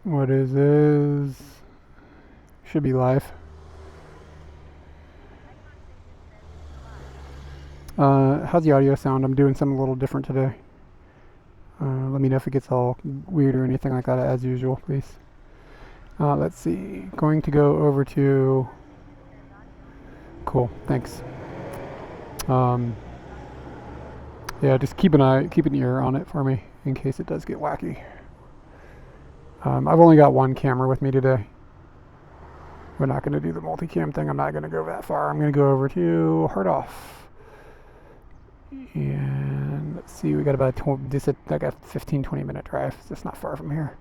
What is this? Should be live. How's the audio sound? I'm doing something a little different today. Let me know if it gets all weird or anything like that as usual, please. Let's see. Going to go over to... Cool, thanks. Yeah, just keep an ear on it for me in case it does get wacky. I've only got one camera with me today. We're not going to do the multicam thing. I'm not going to go that far. I'm going to go over to Hard Off. And let's see, we got about like a 15-20 minute drive. It's just not far from here.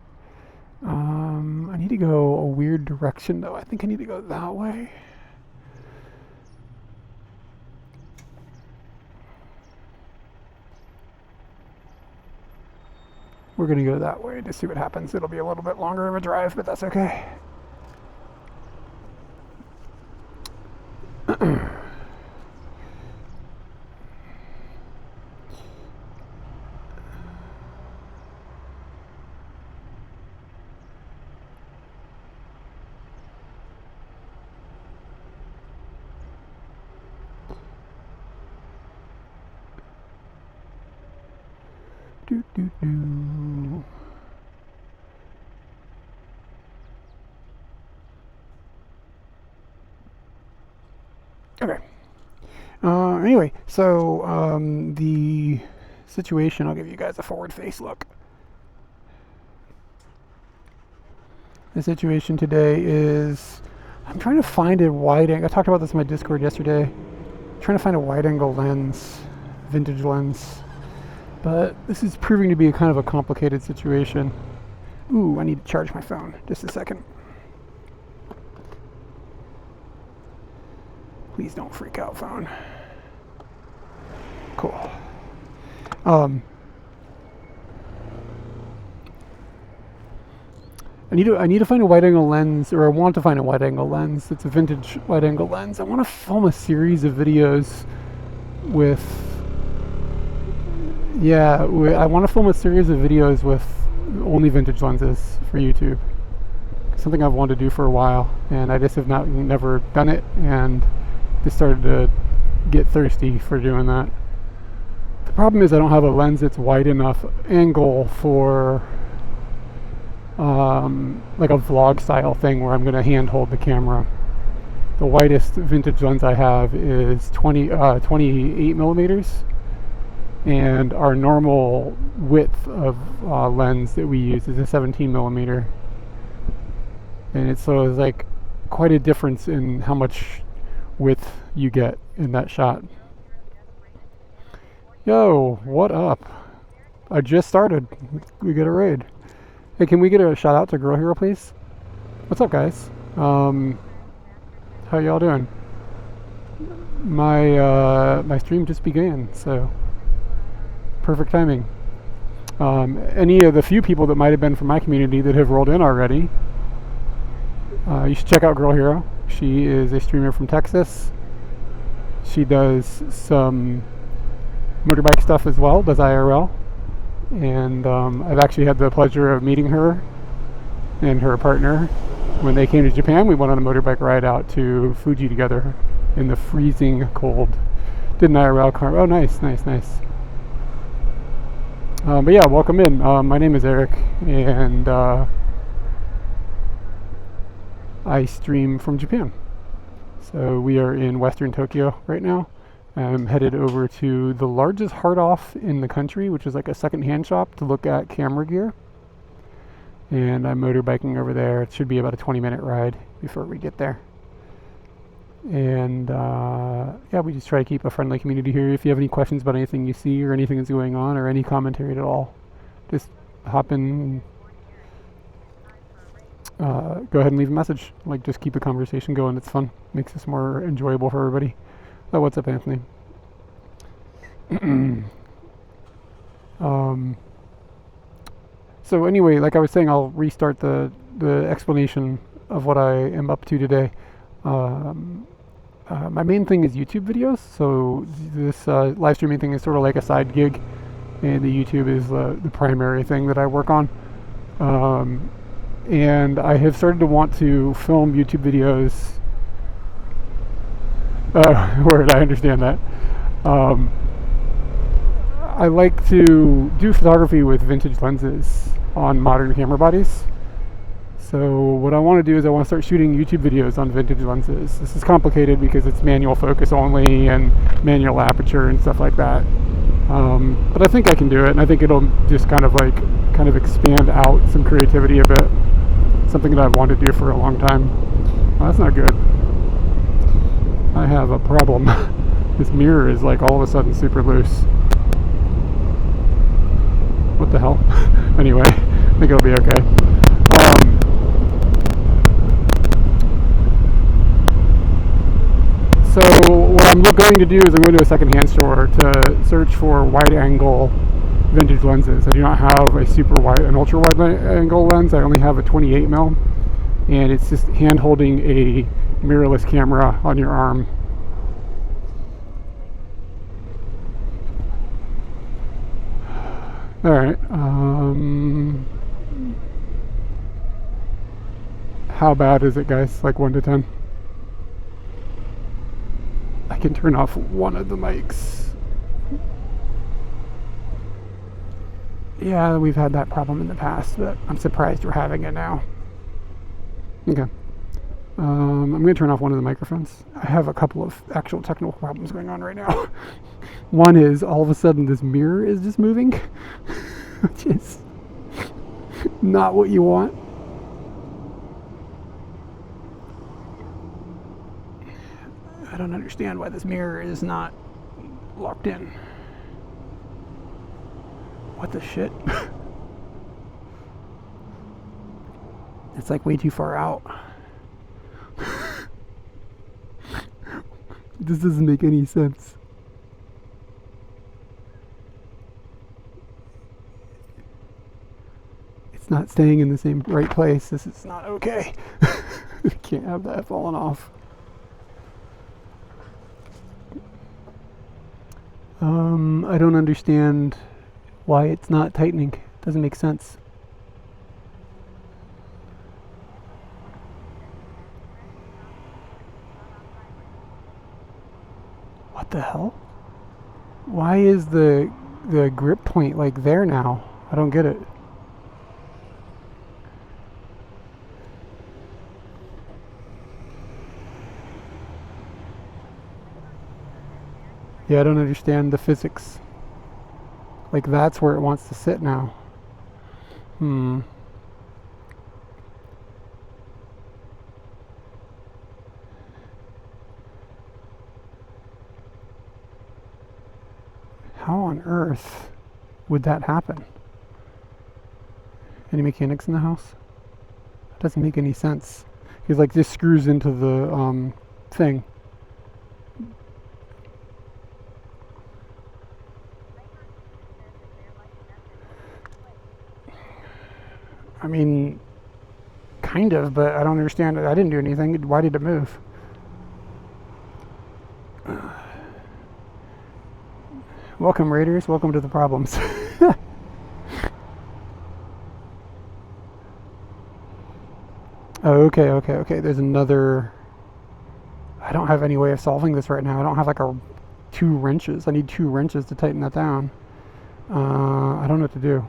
I need to go a weird direction though. I think I need to go that way. We're going to go that way to see what happens. It'll be a little bit longer of a drive, but that's okay. Do, do, do. Okay. Anyway, so the situation, I'll give you guys a forward face look. The situation today is, I'm trying to find a wide angle. I talked about this in my Discord yesterday. I'm trying to find a wide angle lens, vintage lens. But this is proving to be a kind of a complicated situation. Ooh, I need to charge my phone. Just a second. Please don't freak out, phone. Cool. I need to find a wide angle lens, or I want to find a wide angle lens. It's a vintage wide angle lens. I want to film a series of videos with... Yeah, I want to film a series of videos with only vintage lenses for YouTube. Something I've wanted to do for a while, and I just have never done it, and just started to get thirsty for doing that. The problem is I don't have a lens that's wide enough angle for like a vlog style thing where I'm going to hand hold the camera. The widest vintage lens I have is 28 millimeters. And our normal width of lens that we use is a 17 millimeter. And it's like quite a difference in how much width you get in that shot. Yo, what up? I just started. We get a raid. Hey, can we get a shout out to Girl Hero, please? What's up, guys? How y'all doing? My stream just began, so... Perfect timing. Any of the few people that might have been from my community that have rolled in already, you should check out Girl Hero. She is a streamer from Texas. She does some motorbike stuff as well, does IRL. And I've actually had the pleasure of meeting her and her partner. When they came to Japan, we went on a motorbike ride out to Fuji together in the freezing cold. Did an IRL car. Oh, nice. But yeah, welcome in. My name is Eric, and I stream from Japan. So we are in Western Tokyo right now. I'm headed over to the largest hard off in the country, which is like a second-hand shop to look at camera gear. And I'm motorbiking over there. It should be about a 20-minute ride before we get there. And yeah, we just try to keep a friendly community here. If you have any questions about anything you see or anything that's going on or any commentary at all, just hop in and go ahead and leave a message. Like, just keep the conversation going. It's fun. Makes this more enjoyable for everybody. Oh, what's up, Anthony? So anyway, like I was saying, I'll restart the explanation of what I am up to today. My main thing is YouTube videos, so this live streaming thing is sort of like a side gig, and the YouTube is the primary thing that I work on. and I have started to want to film YouTube videos. Word, I understand that. I like to do photography with vintage lenses on modern camera bodies. So what I want to do is I want to start shooting YouTube videos on vintage lenses. This is complicated because it's manual focus only and manual aperture and stuff like that. But I think I can do it, and I think it'll just kind of expand out some creativity a bit. Something that I've wanted to do for a long time. Well, that's not good. I have a problem. This mirror is like all of a sudden super loose. What the hell? Anyway, I think it'll be okay. So what I'm going to do is I'm going to a secondhand store to search for wide-angle vintage lenses. I do not have a super wide, an ultra-wide angle lens. I only have a 28mm, and it's just hand-holding a mirrorless camera on your arm. All right. How bad is it, guys? Like 1 to 10? I can turn off one of the mics. Yeah, we've had that problem in the past, but I'm surprised we're having it now. Okay. I'm going to turn off one of the microphones. I have a couple of actual technical problems going on right now. One is all of a sudden this mirror is just moving, which is not what you want. I don't understand why this mirror is not locked in. What the shit? It's like way too far out. This doesn't make any sense. It's not staying in the same right place. This is not okay. Can't have that falling off. I don't understand why it's not tightening. It doesn't make sense. What the hell? Why is the grip point like there now? I don't get it. Yeah, I don't understand the physics. Like that's where it wants to sit now. How on earth would that happen? Any mechanics in the house? It doesn't make any sense. He's like just screws into the thing. I mean, kind of, but I don't understand it. I didn't do anything. Why did it move? Welcome, Raiders. Welcome to the problems. Oh, okay. There's another... I don't have any way of solving this right now. I don't have like 2 wrenches. I need 2 wrenches to tighten that down. I don't know what to do.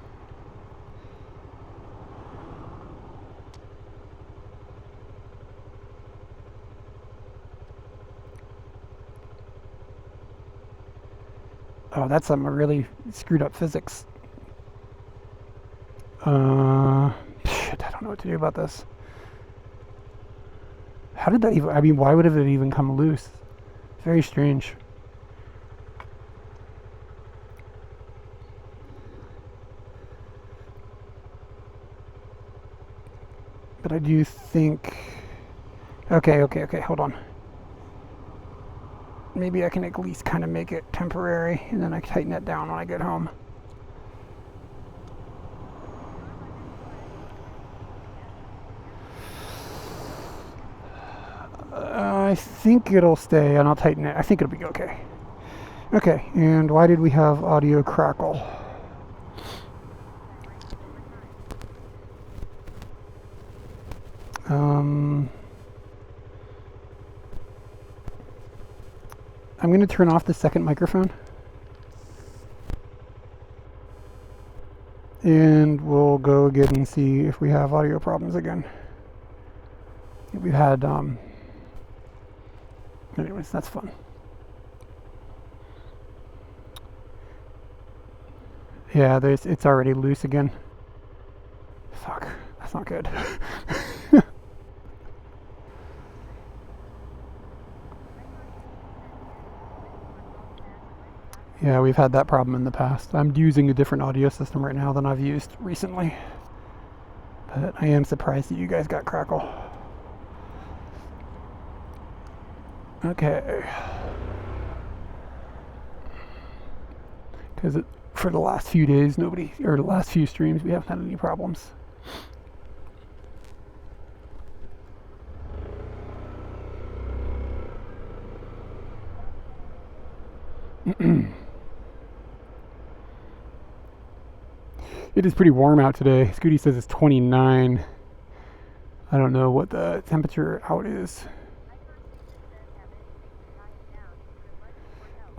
Oh, that's some really screwed up physics. Shit, I don't know what to do about this. How did that even... I mean, why would it even come loose? Very strange. But I do think... Okay, hold on. Maybe I can at least kind of make it temporary, and then I can tighten it down when I get home. I think it'll stay, and I'll tighten it. I think it'll be okay. Okay, and why did we have audio crackle? I'm going to turn off the second microphone. And we'll go again and see if we have audio problems again. We've had, anyways, that's fun. Yeah, it's already loose again. Fuck, that's not good. Yeah, we've had that problem in the past. I'm using a different audio system right now than I've used recently. But I am surprised that you guys got Crackle. Okay. Because for the last few days, the last few streams, we haven't had any problems. It is pretty warm out today. Scooty says it's 29. I don't know what the temperature out is.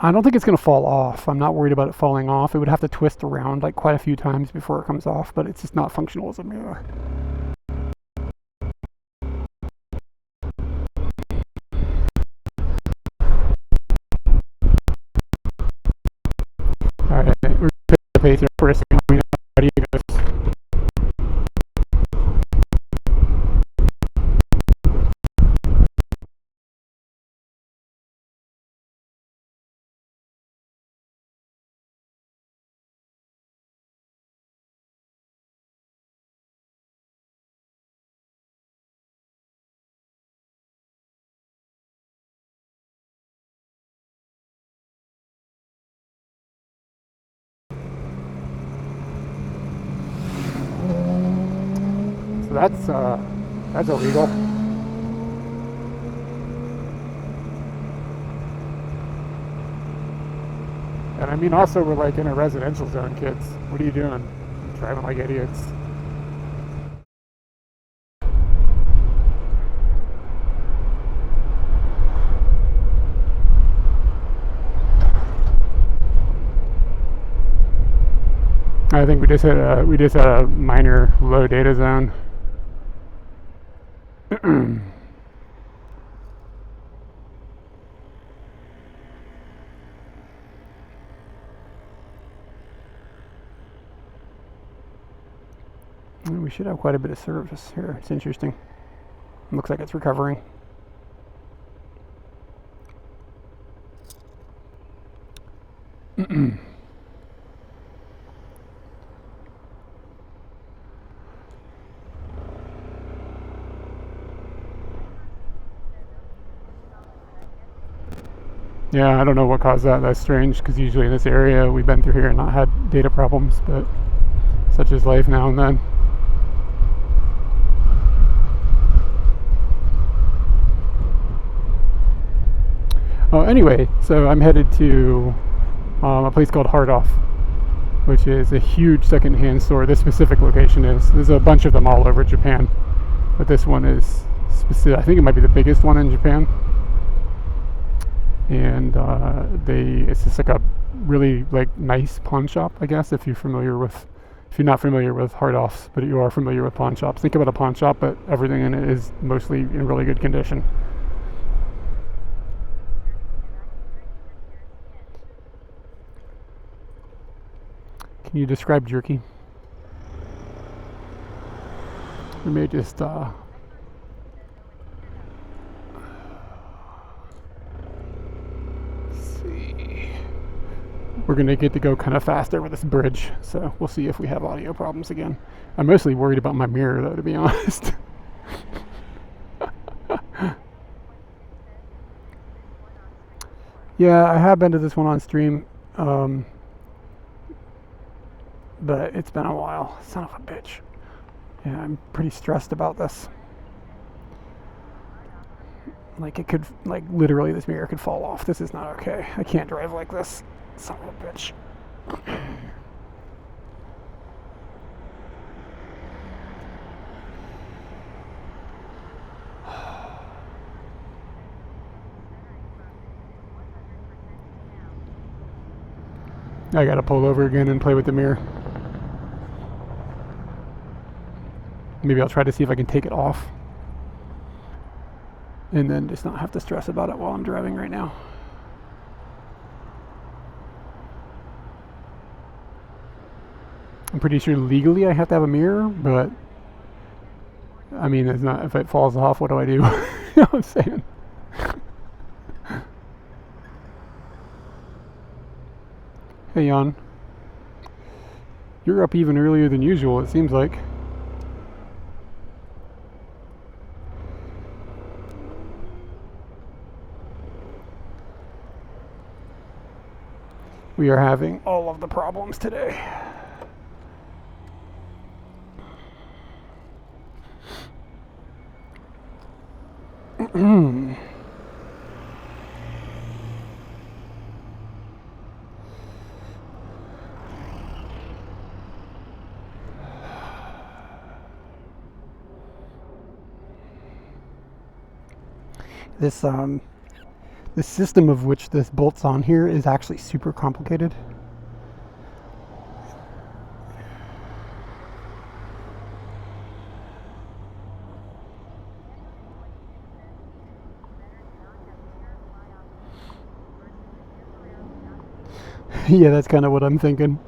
I don't think it's going to fall off. I'm not worried about it falling off. It would have to twist around like quite a few times before it comes off, but it's just not functional as a mirror. Alright, we're going to pick the pace here for a second. Let me know how it goes. So that's illegal. And I mean, also, we're like in a residential zone, kids. What are you doing? You're driving like idiots. I think we just had a minor low data zone. We should have quite a bit of service here. It's interesting. It looks like it's recovering. Yeah, I don't know what caused that. That's strange, because usually in this area we've been through here and not had data problems, but such is life now and then. Oh, anyway, so I'm headed to a place called Hard Off, which is a huge secondhand store. This specific location is. There's a bunch of them all over Japan, but this one is specific. I think it might be the biggest one in Japan. And it's just like a really like nice pawn shop, I guess, if you're not familiar with Hard Offs, but you are familiar with pawn shops. Think about a pawn shop, but everything in it is mostly in really good condition. Can you describe jerky? We may just see. We're gonna get to go kind of fast over this bridge, so we'll see if we have audio problems again. I'm mostly worried about my mirror, though, to be honest. Yeah, I have been to this one on stream. But it's been a while. Son of a bitch. Yeah, I'm pretty stressed about this. Like, it could, like, literally this mirror could fall off. This is not okay. I can't drive like this. Son of a bitch. I gotta pull over again and play with the mirror. Maybe I'll try to see if I can take it off and then just not have to stress about it while I'm driving right now. I'm pretty sure legally I have to have a mirror, but I mean, it's not, if it falls off, what do I do? You know what I'm saying? Hey, Jan. You're up even earlier than usual, it seems like. We are having all of the problems today. The system of which this bolts on here is actually super complicated. Yeah, that's kind of what I'm thinking.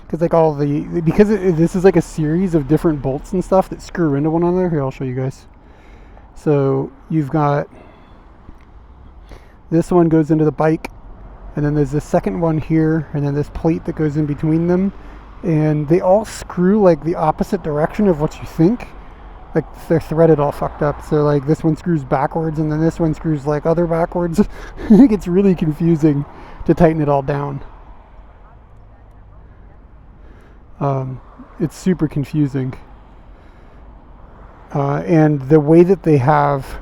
Because like this is like a series of different bolts and stuff that screw into one another. Here, I'll show you guys. So you've got this one goes into the bike, and then there's the second one here, and then this plate that goes in between them, and they all screw like the opposite direction of what you think. Like they're threaded all fucked up. So like this one screws backwards, and then this one screws like other backwards. It gets really confusing to tighten it all down. It's super confusing. And the way that they have,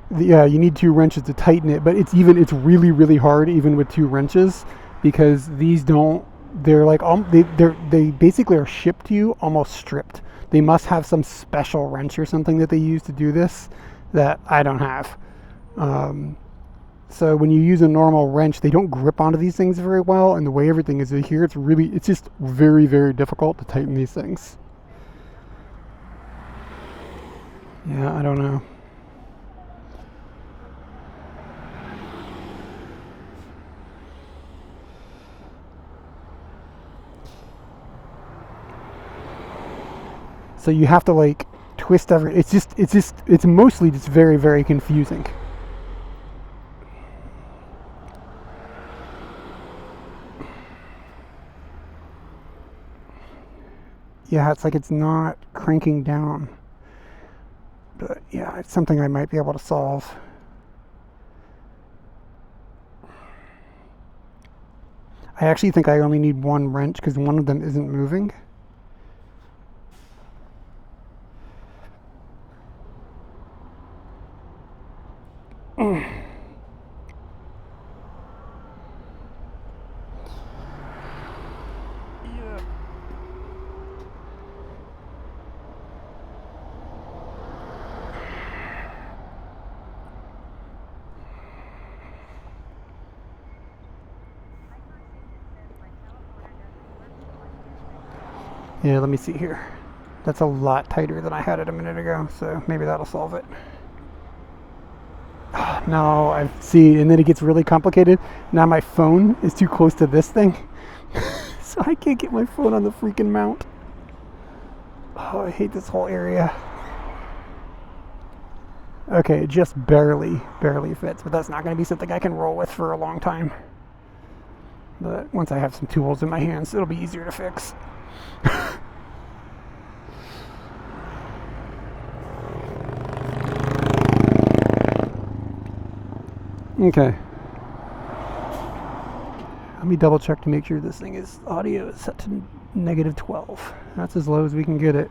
you need 2 wrenches to tighten it, but it's really, really hard even with 2 wrenches, because these they're like, they basically are shipped to you almost stripped. They must have some special wrench or something that they use to do this that I don't have. So when you use a normal wrench, they don't grip onto these things very well, and the way everything is here, it's just very, very difficult to tighten these things. Yeah, I don't know. So you have to like twist it's mostly just very, very confusing. Yeah, it's like it's not cranking down. But yeah, it's something I might be able to solve. I actually think I only need 1 wrench because one of them isn't moving. Yeah, let me see here. That's a lot tighter than I had it a minute ago, so maybe that'll solve it. No, I see, and then it gets really complicated. Now my phone is too close to this thing, so I can't get my phone on the freaking mount. Oh, I hate this whole area. Okay, it just barely fits, but that's not going to be something I can roll with for a long time. But once I have some tools in my hands, it'll be easier to fix. Okay. Let me double check to make sure this thing is audio is set to -12. That's as low as we can get it.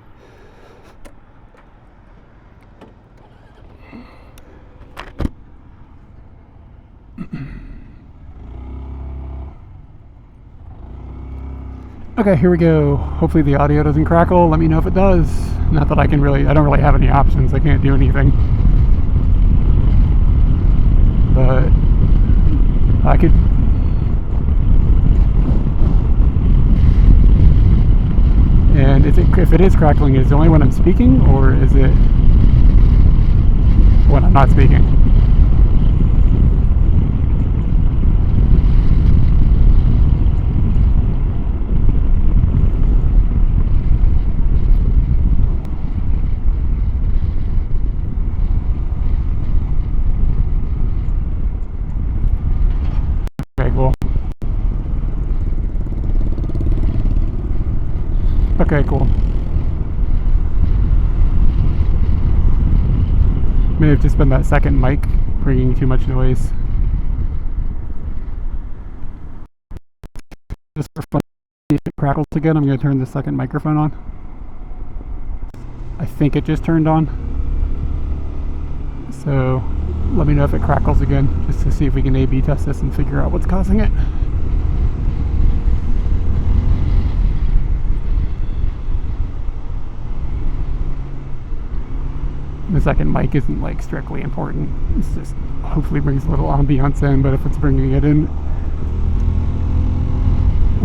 Okay, here we go. Hopefully the audio doesn't crackle. Let me know if it does. Not that I don't really have any options. I can't do anything. But I could... And if it is crackling, is it only when I'm speaking, or is it when I'm not speaking? Okay, cool. Okay, cool. May have just been that second mic bringing too much noise. Just for fun, if it crackles again, I'm going to turn the second microphone on. I think it just turned on. So let me know if it crackles again, just to see if we can A/B test this and figure out what's causing it. The second mic isn't like strictly important. It's just hopefully brings a little ambiance in, but if it's bringing it in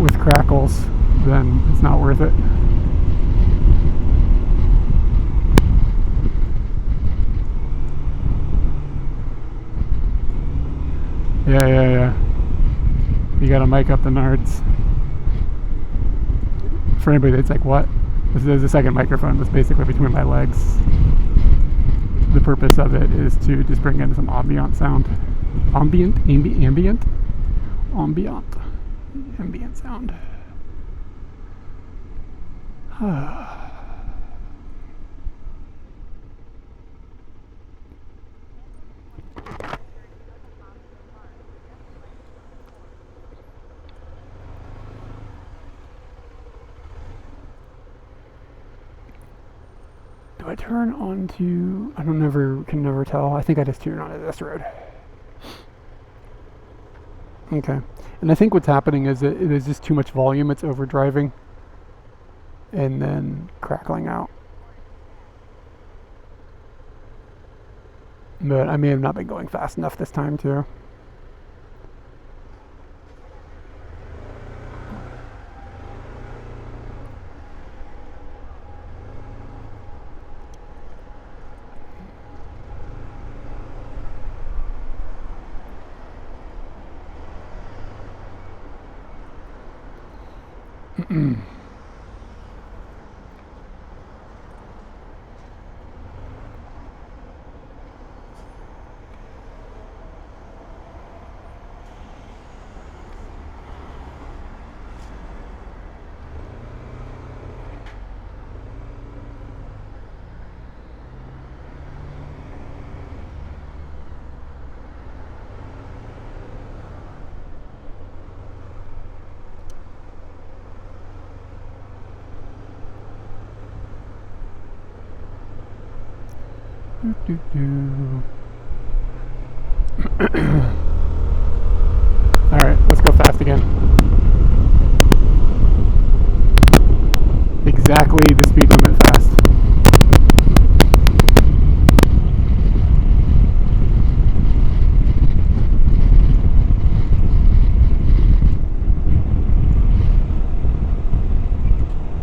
with crackles, then it's not worth it. Yeah. You got a mic up the nards. For anybody that's like, what? This is the second microphone that's basically between my legs. The purpose of it is to just bring in some ambient sound. Ambient sound. Do I turn onto... I can never tell. I think I just turn onto this road. Okay. And I think what's happening is that it is just too much volume. It's overdriving and then crackling out. But I may have not been going fast enough this time too. Alright, let's go fast again. Exactly the speed limit fast.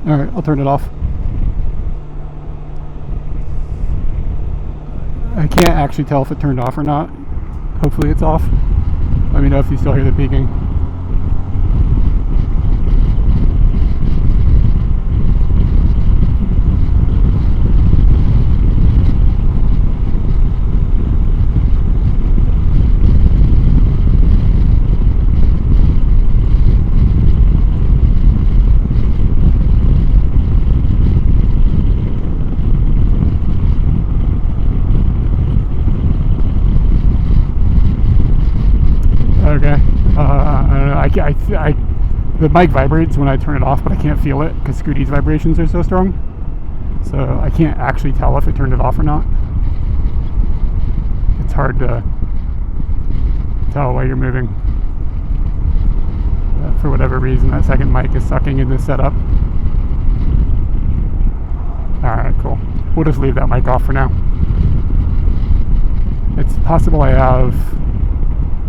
Alright, I'll turn it off. I can't actually tell if it turned off or not. Hopefully it's off. Let me know if you still hear the peaking. Okay. I don't know. The mic vibrates when I turn it off, but I can't feel it because Scooty's vibrations are so strong. So I can't actually tell if it turned it off or not. It's hard to tell while you're moving. for whatever reason that second mic is sucking in this setup. Alright, cool. We'll just leave that mic off for now. It's possible I have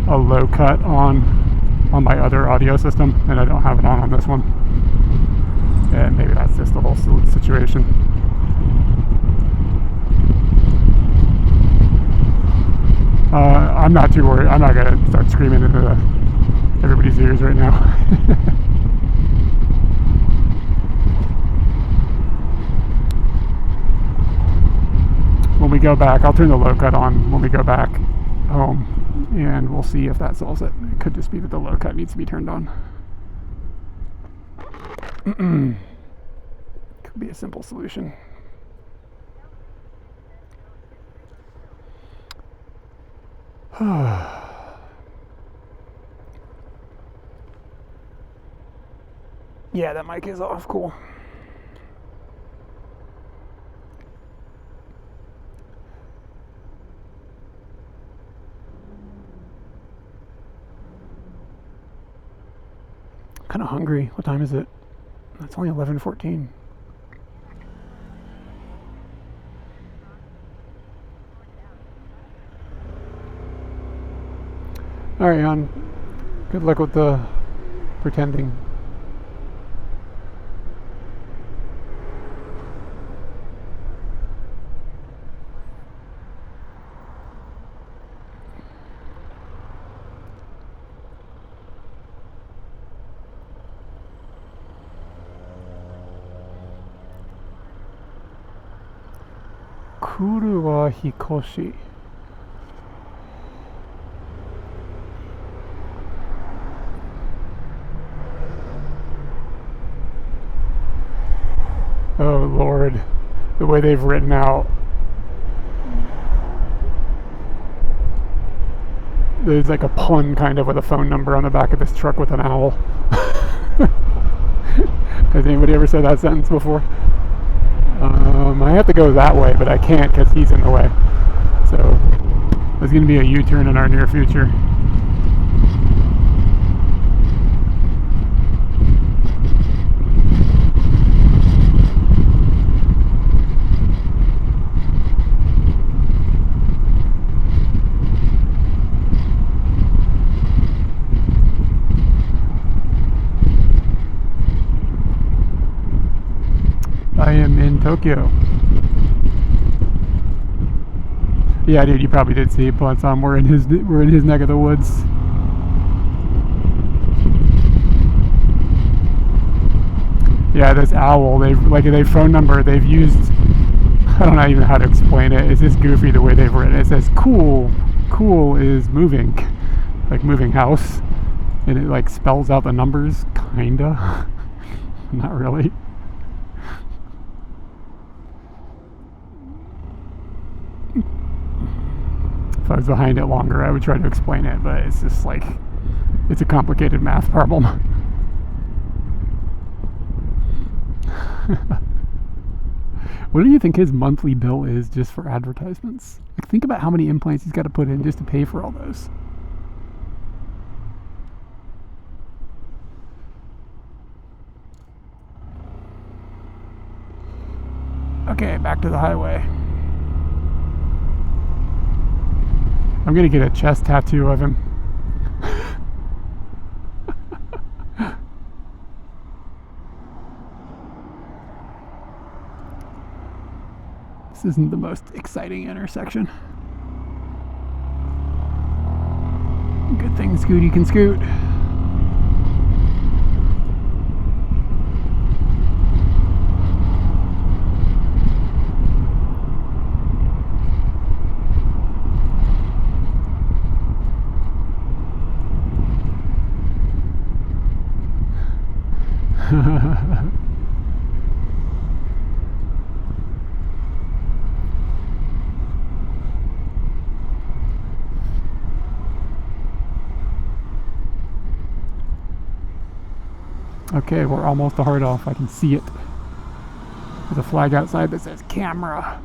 a low cut on my other audio system, and I don't have it on this one. And maybe that's just the whole situation. I'm not too worried. I'm not going to start screaming into everybody's ears right now. When we go back, I'll turn the low cut on when we go back home, and we'll see if that solves it. It could just be that the low cut needs to be turned on. Could be a simple solution. Yeah, that mic is off. Cool. Kind of hungry. What time is it? It's only 11:14. All right, Jan. Good luck with the pretending. Kuru wa hikoshi. Oh Lord, the way they've written out. There's like a pun kind of with a phone number on the back of this truck with an owl. Has anybody ever said that sentence before? I have to go that way, but I can't because he's in the way. So there's going to be a U-turn in our near future. I am in Tokyo. Yeah, dude, you probably did see it, but we're in his neck of the woods. Yeah, this owl, their phone number they've used. I don't know even how to explain it. It's just goofy the way they've written it. It says cool is moving, like moving house, and it like spells out the numbers, kinda. Not really. If I was behind it longer, I would try to explain it, but it's just like, it's a complicated math problem. What do you think his monthly bill is just for advertisements? Like, think about how many implants he's got to put in just to pay for all those. Okay, back to the highway. I'm gonna get a chest tattoo of him. This isn't the most exciting intersection. Good thing Scooty can scoot. Okay, we're almost to hard off. I can see it. There's a flag outside that says camera.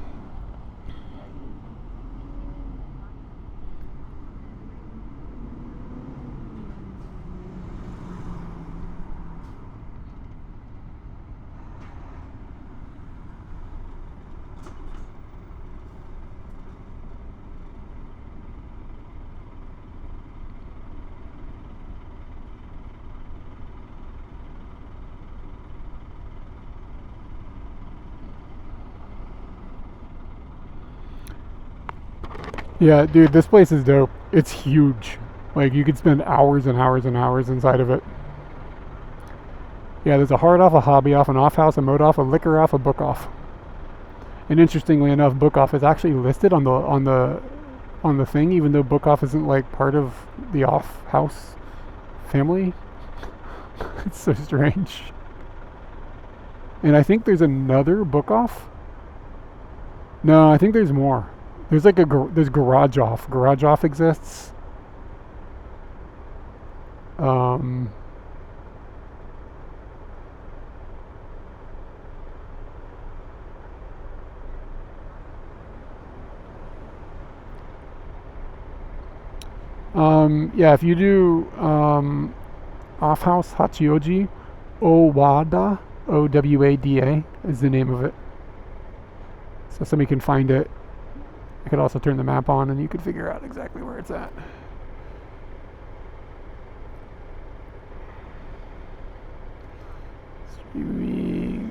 Yeah, dude, this place is dope. It's huge. Like, you could spend hours and hours and hours inside of it. Yeah, there's a hard off, a hobby off, an off house, a mode off, a liquor off, a book off. And interestingly enough, book off is actually listed on the thing, even though book off isn't like part of the off house family. It's so strange. And I think there's another book off. No, I think there's more. There's like there's garage off. Garage off exists. Yeah, if you do off house Hachioji, Owada, Owada is the name of it. So somebody can find it. I could also turn the map on and you could figure out exactly where it's at. Streaming.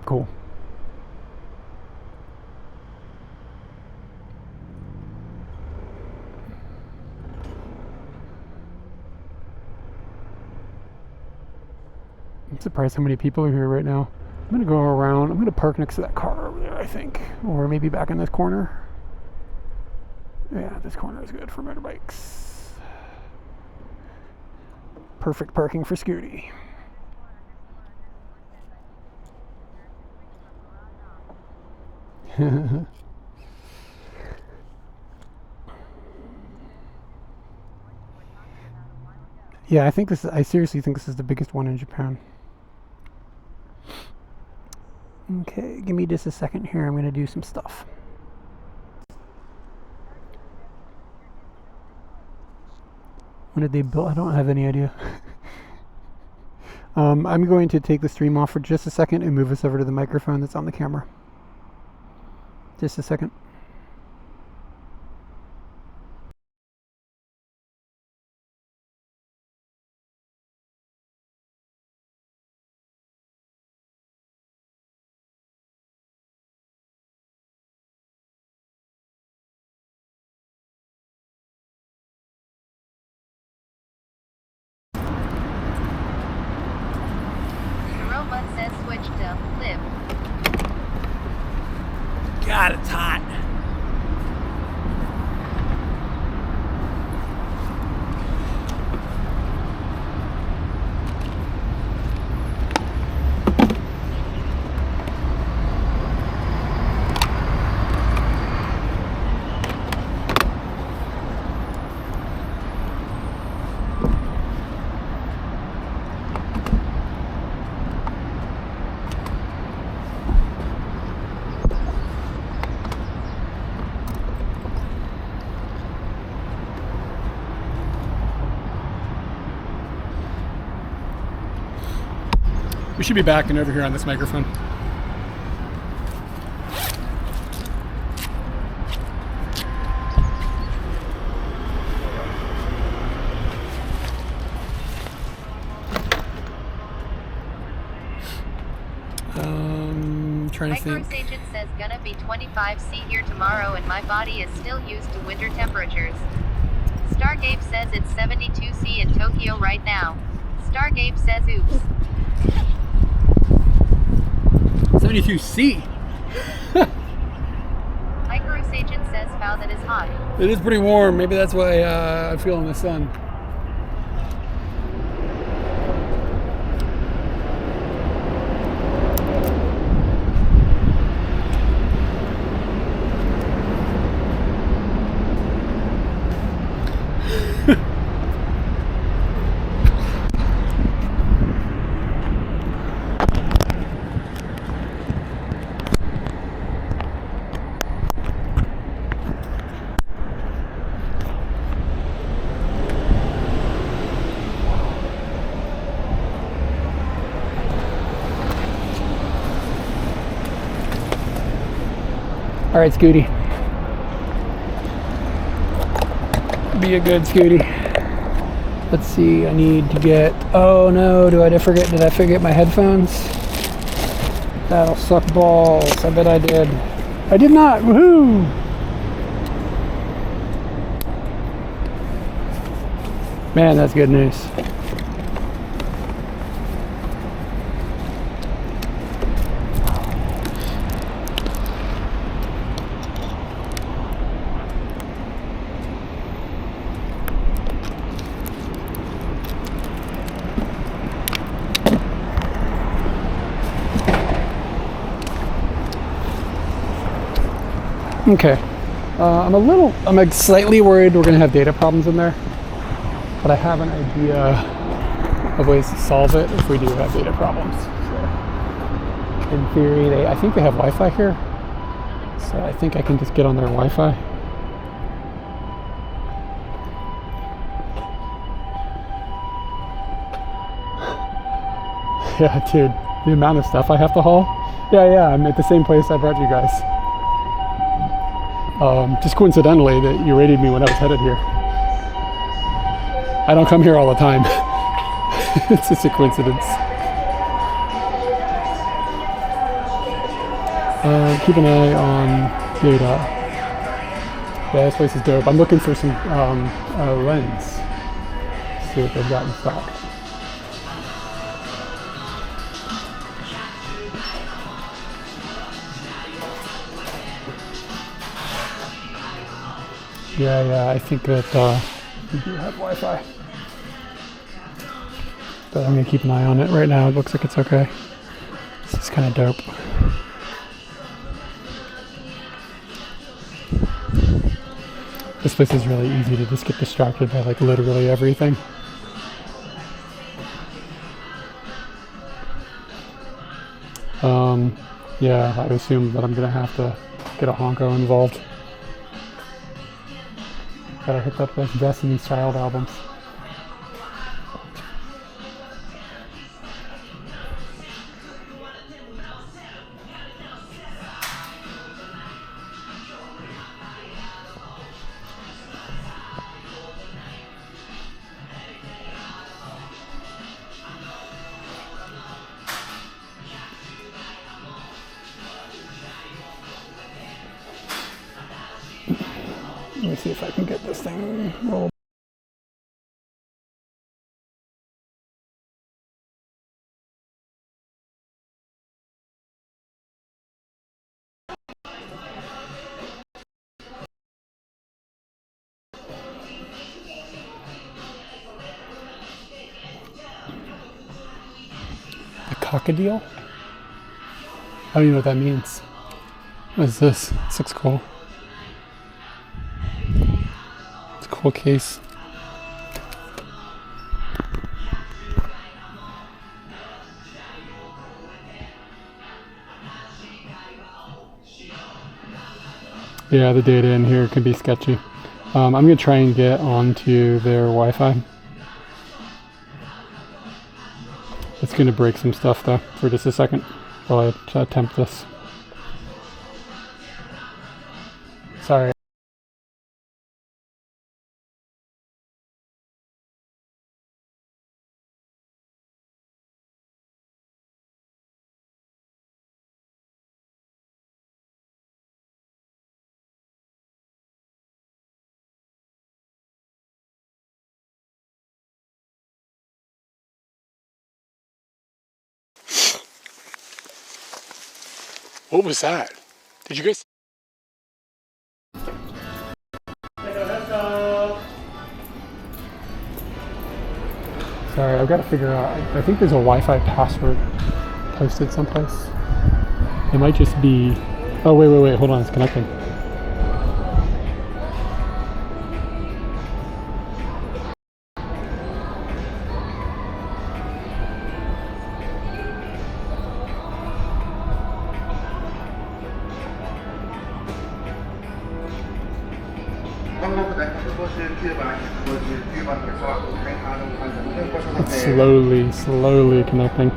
Cool. I'm surprised how many people are here right now. I'm gonna go around. I'm gonna park next to that car over there, I think. Or maybe back in this corner. Yeah, this corner is good for motorbikes. Perfect parking for Scooty. Yeah, I seriously think this is the biggest one in Japan. Okay, give me just a second here. I'm going to do some stuff. When did they build? I don't have any idea. I'm going to take the stream off for just a second and move us over to the microphone that's on the camera. Just a second. Says switch to live. God, it's hot. We should be back and over here on this microphone. Trying to think. Agent says gonna be 25°C here tomorrow and my body is still used to winter temperatures. Stargabe says it's 72°C in Tokyo right now. Stargabe says oops. 72°C. Icarus Agent says foul that is hot. It is pretty warm. Maybe that's why I feel in the sun. All right, Scooty. be a good Scooty. Let's see, I need to get, oh no, did I forget my headphones? That'll suck balls. I bet I did. I did not, woohoo! Man, that's good news. Okay, I'm slightly worried we're gonna have data problems in there, but I have an idea of ways to solve it if we do have data problems. So, in theory, I think they have Wi-Fi here, so I think I can just get on their Wi-Fi. Yeah, dude, the amount of stuff I have to haul. Yeah, I'm at the same place I brought you guys. Just coincidentally that you rated me when I was headed here. I don't come here all the time. It's just a coincidence. Keep an eye on data. Yeah, this place is dope. I'm looking for some lens. See what they've got in stock. Yeah, I think that we do have Wi-Fi. But I'm going to keep an eye on it right now. It looks like it's okay. This is kind of dope. This place is really easy to just get distracted by like literally everything. Yeah, I assume that I'm going to have to get a honko involved. Gotta hit up those Destiny's Child albums. Let me see if I can get this thing rolled. A cockadeel? I don't even know what that means. What is this? This looks cool. It's a cool case. Yeah, the data in here can be sketchy. I'm going to try and get onto their Wi-Fi. It's going to break some stuff though for just a second while I attempt this. Sorry. What was that? Did you guys? Sorry, I've got to figure out. I think there's a Wi-Fi password posted someplace. It might just be. Oh wait, hold on, it's connecting. It's slowly connecting.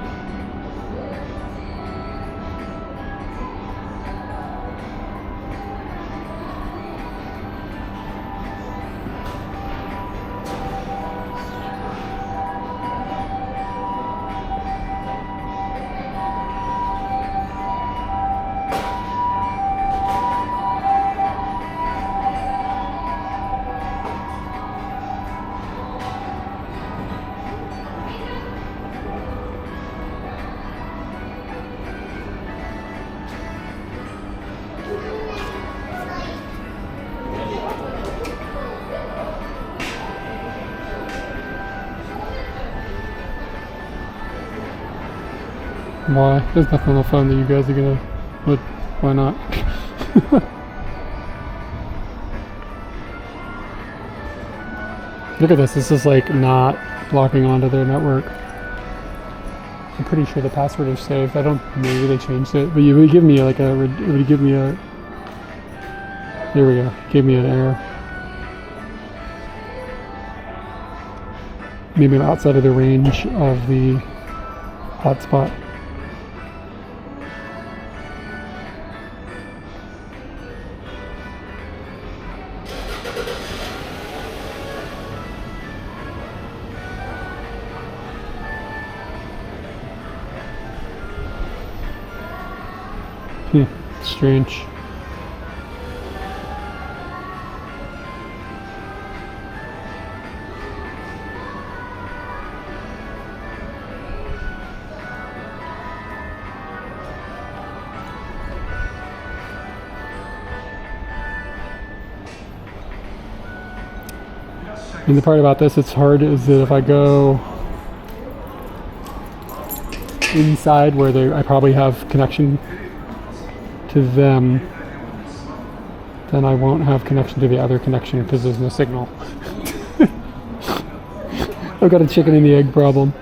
Why? There's nothing on the phone that you guys are gonna. What? Why not? Look at this. This is like not blocking onto their network. I'm pretty sure the password is saved. I don't. Maybe they changed it, but you would give me like a. It would give me a. There we go. Gave me an error. Maybe I'm outside of the range of the hotspot. Strange. And the part about this that's hard is that if I go inside where I probably have connection to them, then I won't have connection to the other connection because there's no signal. I've got a chicken and the egg problem.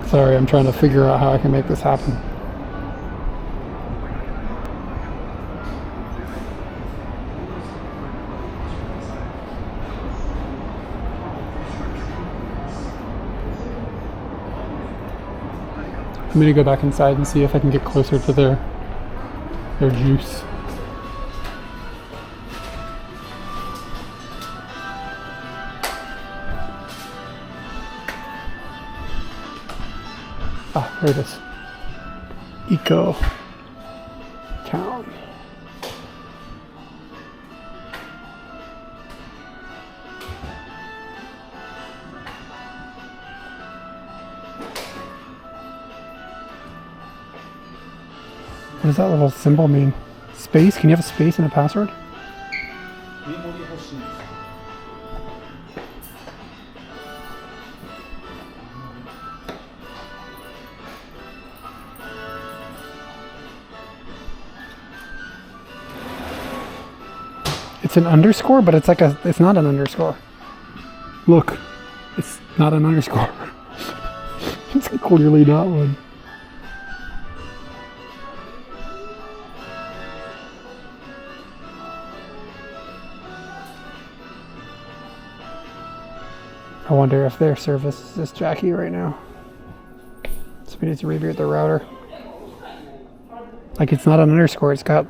Sorry, I'm trying to figure out how I can make this happen. I'm gonna go back inside and see if I can get closer to their juice. Ah, there it is. Eco Town. What does that little symbol mean? Space? Can you have a space in a password? It's an underscore, but it's not an underscore. Look, it's not an underscore. It's clearly not one. I wonder if their service is just Jackie right now. So we need to reboot the router. Like, it's not an underscore, it's got...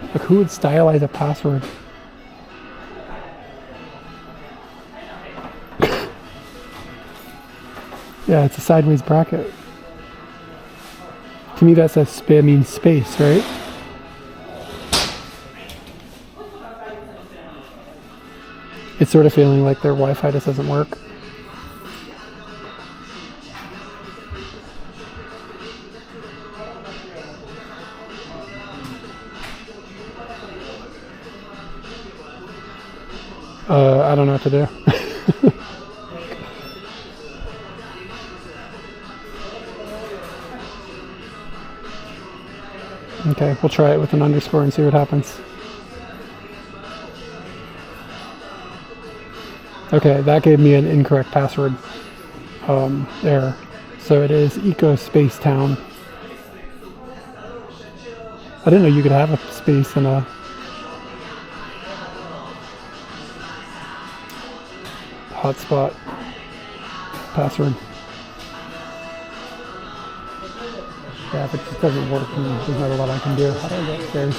Like, who would stylize a password? Yeah, it's a sideways bracket. To me, that says means space, right? It's sort of feeling like their Wi-Fi just doesn't work. I don't know what to do. Okay, we'll try it with an underscore and see what happens. Okay, that gave me an incorrect password error. So it is Eco Space Town. I didn't know you could have a space in a hotspot password. Yeah, if it just doesn't work, then there's not a lot I can do. How do I get upstairs?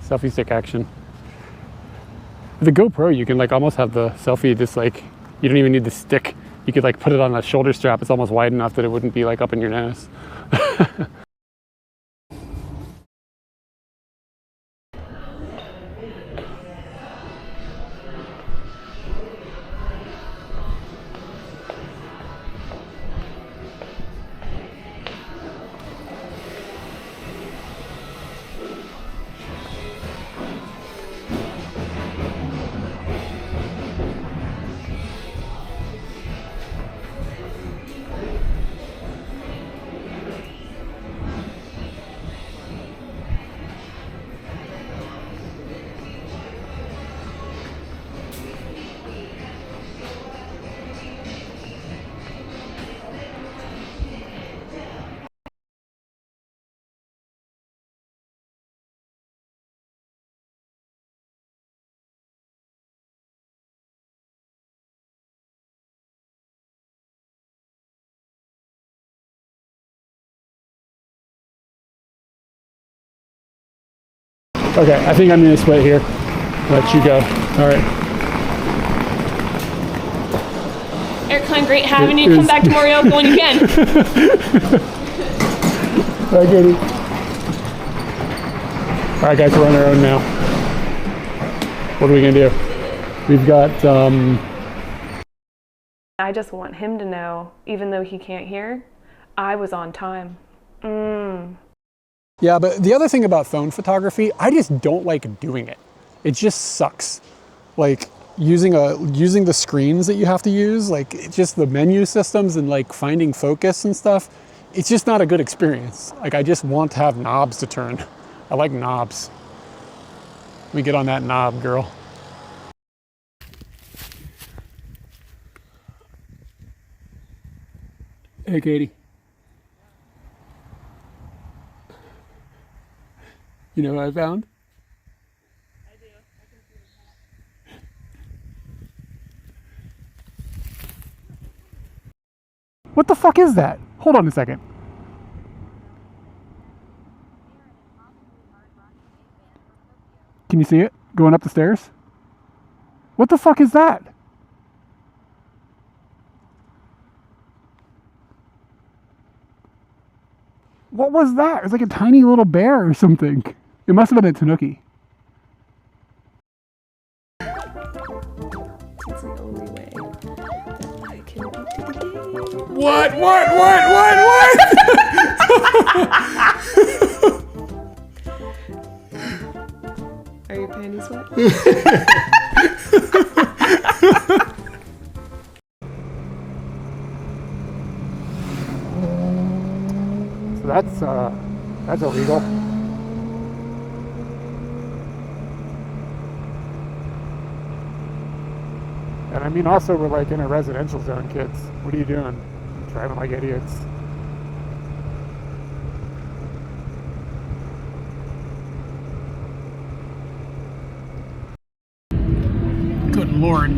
selfie stick action. The GoPro, you can like almost have the selfie just like, you don't even need the stick. You could like put it on a shoulder strap. It's almost wide enough that it wouldn't be like up in your nose. Okay, I think I'm gonna split here. Let you go. All right. Aircon, great having you. Come back to Morioka when you can. Bye, Katie. All right, guys, we're on our own now. What are we gonna do? We've got. I just want him to know, even though he can't hear, I was on time. Yeah, but the other thing about phone photography, I just don't like doing it. It just sucks. Like using the screens that you have to use, like it's just the menu systems and like finding focus and stuff. It's just not a good experience. Like I just want to have knobs to turn. I like knobs. Let me get on that knob, girl. Hey, Katie. You know what I found? I do. I can see What the fuck is that? Hold on a second. Can you see it going up the stairs? What the fuck is that? What was that? It was like a tiny little bear or something. It must have been a tanuki. it's the only way that I can get to the game. What? Are your panties wet? So that's illegal. And I mean, also we're like in a residential zone, kids. What are you doing? Driving like idiots. Good Lord.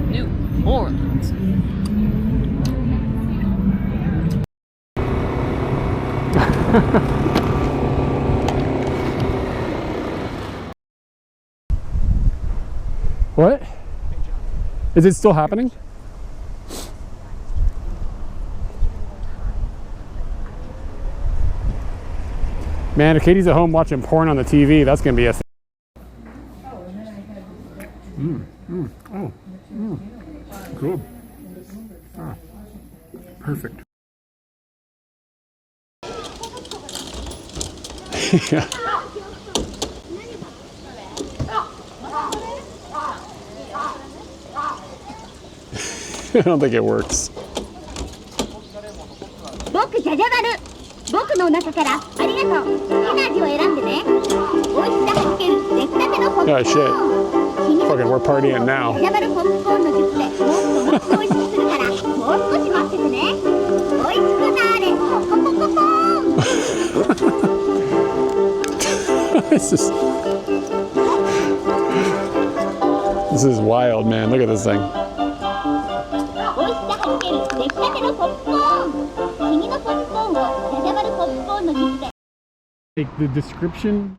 New Orleans. What? Is it still happening? Man, if Katie's at home watching porn on the TV, that's gonna be a good. Ah, perfect. Yeah. I don't think it works. 僕じゃじゃ丸僕の中からありがとう好きな味を選んでね美味しさ発見出来たてのポップコーン Oh shit. Fucking, we're partying now. じゃじゃ丸ポップコーンのジュースでもっと美味しくするからもう少し待っててね美味しくなれポコポコポーン This is wild, man. Look at this thing. 美味しさ発見出来たてのポップコーン君のポップコーンをじゃじゃ the description.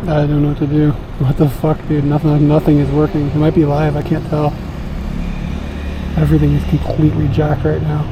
I don't know what to do. What the fuck, dude? Nothing is working. It might be live, I can't tell. Everything is completely jacked right now.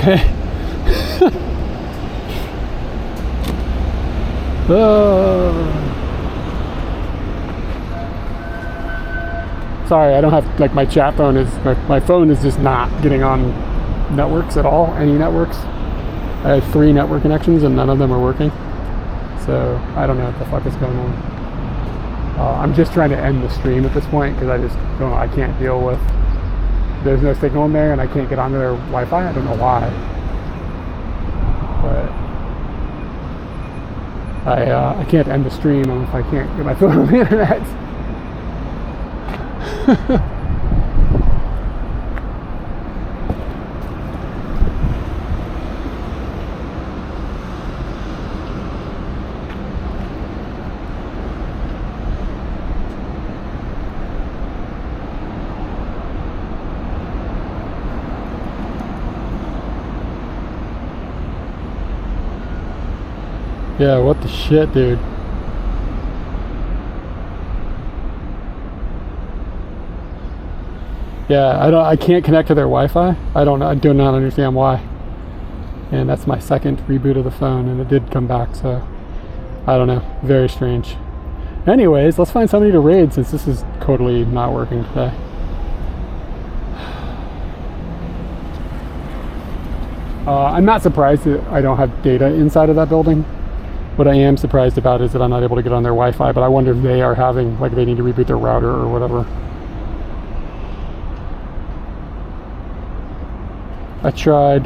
Okay. Sorry, I don't have, like, my chat phone is, my phone is just not getting on networks at all, any networks. I have 3 network connections and none of them are working. So I don't know what the fuck is going on. I'm just trying to end the stream at this point because I can't deal with, there's no signal in there and I can't get onto their Wi-Fi. I don't know why. But I can't end the stream if I can't get my phone on the internet. Yeah, what the shit, dude. Yeah, I can't connect to their Wi-Fi. I do not understand why. And that's my second reboot of the phone, and it did come back, so I don't know. Very strange. Anyways, let's find somebody to raid since this is totally not working today. I'm not surprised that I don't have data inside of that building. What I am surprised about is that I'm not able to get on their Wi-Fi, but I wonder if they are having, like, they need to reboot their router or whatever. I tried.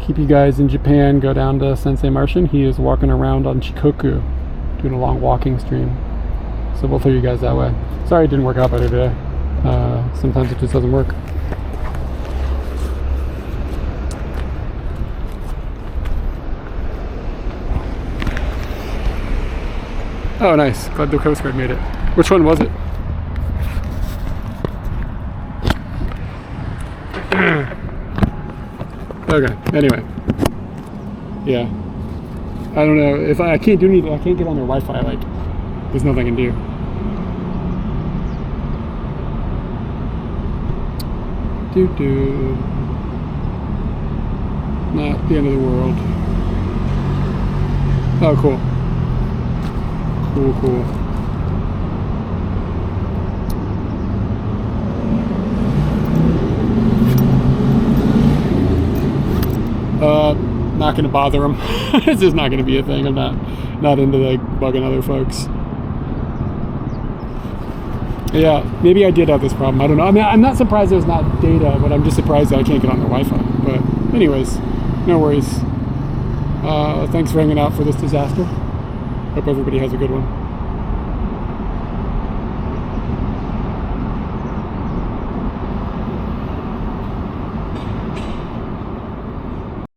Keep you guys in Japan, go down to Sensei Martian. He is walking around on Shikoku, doing a long walking stream. So we'll figure you guys that way. Sorry it didn't work out better today. Sometimes it just doesn't work. Oh, nice. Glad the Coast Guard made it. Which one was it? Okay, anyway. Yeah. I don't know. If I can't do anything, I can't get on their Wi-Fi, like, there's nothing I can do. Doo-doo. Not the end of the world. Oh, cool. Cool. Not gonna bother them. It's just not gonna be a thing. I'm not into like bugging other folks. Yeah, maybe I did have this problem. I don't know. I mean, I'm not surprised there's not data, but I'm just surprised that I can't get on their Wi-Fi. But anyways, no worries. Thanks for hanging out for this disaster. Hope everybody has a good one.